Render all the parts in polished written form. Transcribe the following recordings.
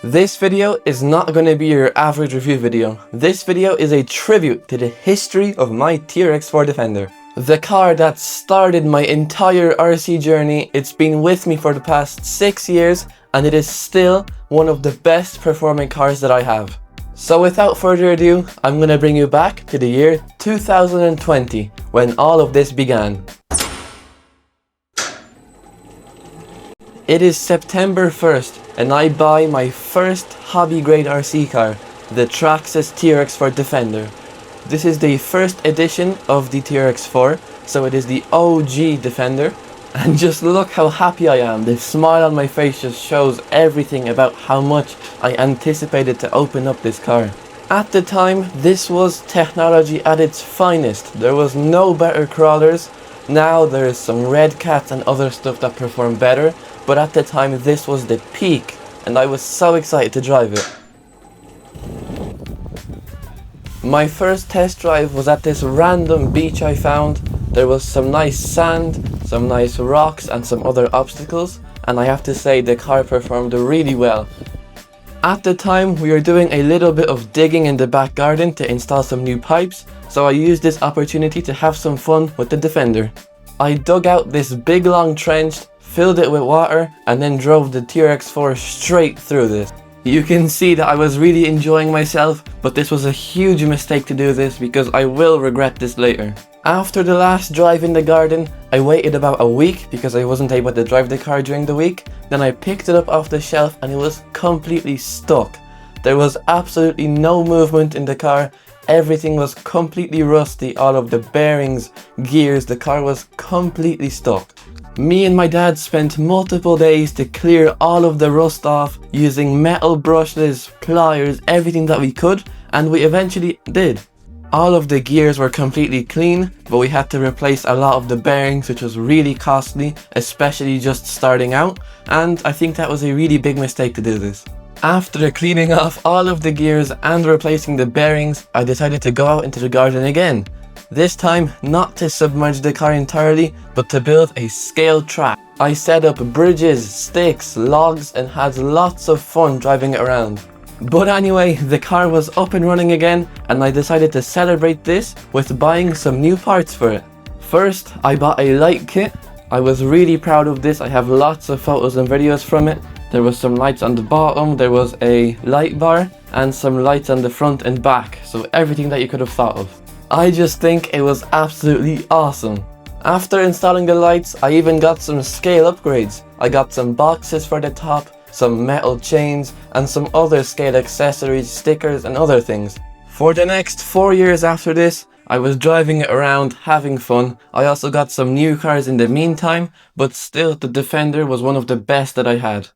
This video is not going to be your average review video. This video is a tribute to the history of my TRX4 Defender. The car that started my entire RC journey. It's been with me for the past 6 years and it is still one of the best performing cars that I have. So without further ado, I'm going to bring you back to the year 2020 when all of this began. It is September 1st and I buy my first hobby grade RC car, the Traxxas TRX4 Defender. This is the first edition of the TRX4, so it is the OG Defender. And just look how happy I am. The smile on my face just shows everything about how much I anticipated to open up this car. At the time, this was technology at its finest. There was no better crawlers. Now there is some red cats and other stuff that perform better. But at the time this was the peak and I was so excited to drive it. My first test drive was at this random beach I found. There was some nice sand, some nice rocks and some other obstacles, and I have to say the car performed really well. At the time we were doing a little bit of digging in the back garden to install some new pipes, so I used this opportunity to have some fun with the Defender. I dug out this big long trench, filled it with water and then drove the TRX4 straight through this. You can see that I was really enjoying myself, but this was a huge mistake to do this because I will regret this later. After the last drive in the garden, I waited about a week because I wasn't able to drive the car during the week. Then I picked it up off the shelf and it was completely stuck. There was absolutely no movement in the car. Everything was completely rusty, all of the bearings, gears, the car was completely stuck. Me and my dad spent multiple days to clear all of the rust off using metal brushes, pliers, everything that we could, and we eventually did. All of the gears were completely clean, but we had to replace a lot of the bearings, which was really costly, especially just starting out, and I think that was a really big mistake to do this. After cleaning off all of the gears and replacing the bearings, I decided to go out into the garden again. This time, not to submerge the car entirely, but to build a scaled track. I set up bridges, sticks, logs, and had lots of fun driving it around. But anyway, the car was up and running again, and I decided to celebrate this with buying some new parts for it. First, I bought a light kit. I was really proud of this. I have lots of photos and videos from it. There was some lights on the bottom, there was a light bar, and some lights on the front and back, so everything that you could have thought of. I just think it was absolutely awesome. After installing the lights, I even got some scale upgrades. I got some boxes for the top, some metal chains, and some other scale accessories, stickers, and other things. For the next 4 years after this, I was driving it around, having fun. I also got some new cars in the meantime, but still the Defender was one of the best that I had.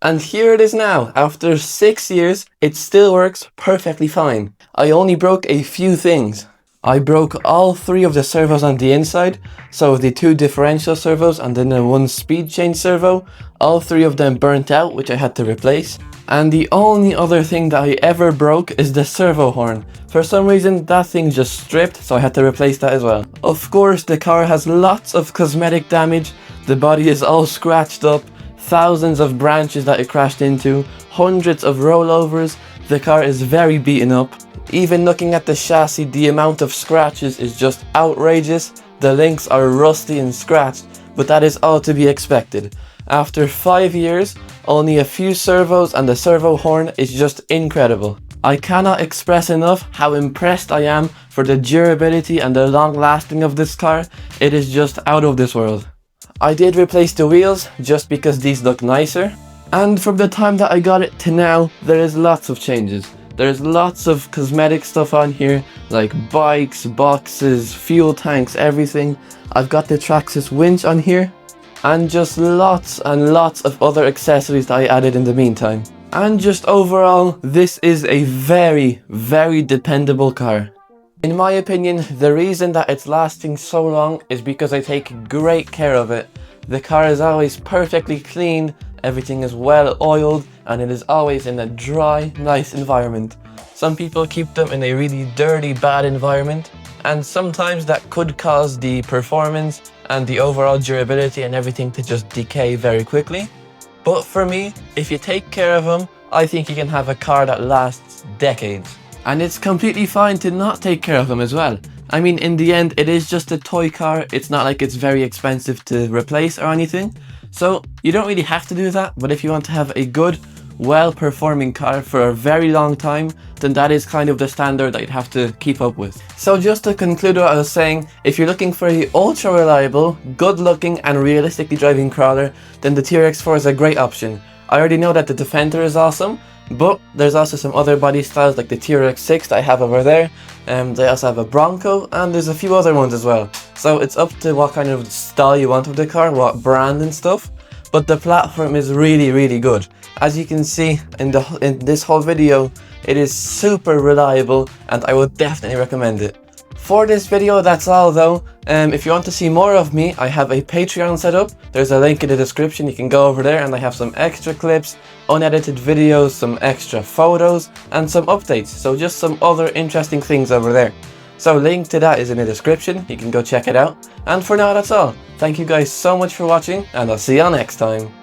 And here it is now. After 6 years, it still works perfectly fine. I only broke a few things. I broke all 3 of the servos on the inside, so the 2 differential servos and then the 1 speed change servo. All 3 of them burnt out, which I had to replace. And the only other thing that I ever broke is the servo horn. For some reason that thing just stripped, so I had to replace that as well. Of course the car has lots of cosmetic damage. The body is all scratched up, thousands of branches that it crashed into, hundreds of rollovers. The car is very beaten up. Even looking at the chassis, the amount of scratches is just outrageous. The links are rusty and scratched, but that is all to be expected. After 5 years, only a few servos and the servo horn is just incredible. I cannot express enough how impressed I am for the durability and the long lasting of this car. It is just out of this world. I did replace the wheels just because these look nicer. And from the time that I got it to now, there is lots of changes. There's lots of cosmetic stuff on here, like bikes, boxes, fuel tanks, everything. I've got the Traxxas winch on here, and just lots and lots of other accessories that I added in the meantime. And just overall, this is a very, very dependable car. In my opinion, the reason that it's lasting so long is because I take great care of it. The car is always perfectly clean, everything is well oiled, and it is always in a dry, nice environment. Some people keep them in a really dirty, bad environment, and sometimes that could cause the performance and the overall durability and everything to just decay very quickly. But for me, if you take care of them, I think you can have a car that lasts decades. And it's completely fine to not take care of them as well. I mean, in the end, it is just a toy car. It's not like it's very expensive to replace or anything. So you don't really have to do that, but if you want to have a good, well-performing car for a very long time, then that is kind of the standard that you'd have to keep up with. So just to conclude what I was saying, if you're looking for a ultra-reliable, good-looking and realistically driving crawler, then the TRX4 is a great option. I already know that the Defender is awesome, but there's also some other body styles like the TRX6 that I have over there. They also have a Bronco, and there's a few other ones as well. So it's up to what kind of style you want of the car, what brand and stuff. But the platform is really, really good. As you can see in this whole video, it is super reliable and I would definitely recommend it. For this video, that's all though. If you want to see more of me, I have a Patreon set up. There's a link in the description, you can go over there, and I have some extra clips, unedited videos, some extra photos and some updates. So just some other interesting things over there. So link to that is in the description, you can go check it out. And for now, that's all. Thank you guys so much for watching, and I'll see y'all next time.